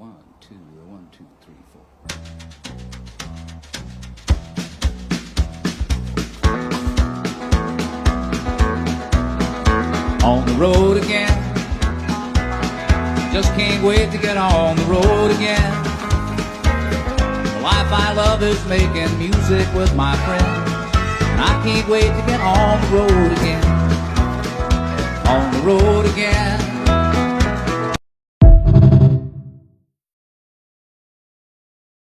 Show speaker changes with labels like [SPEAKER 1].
[SPEAKER 1] 1, 2, 1, 2, 3, 4. On the road again. Just can't wait to get on the road again. The life I love is making music with my friends, and I can't wait to get on the road again.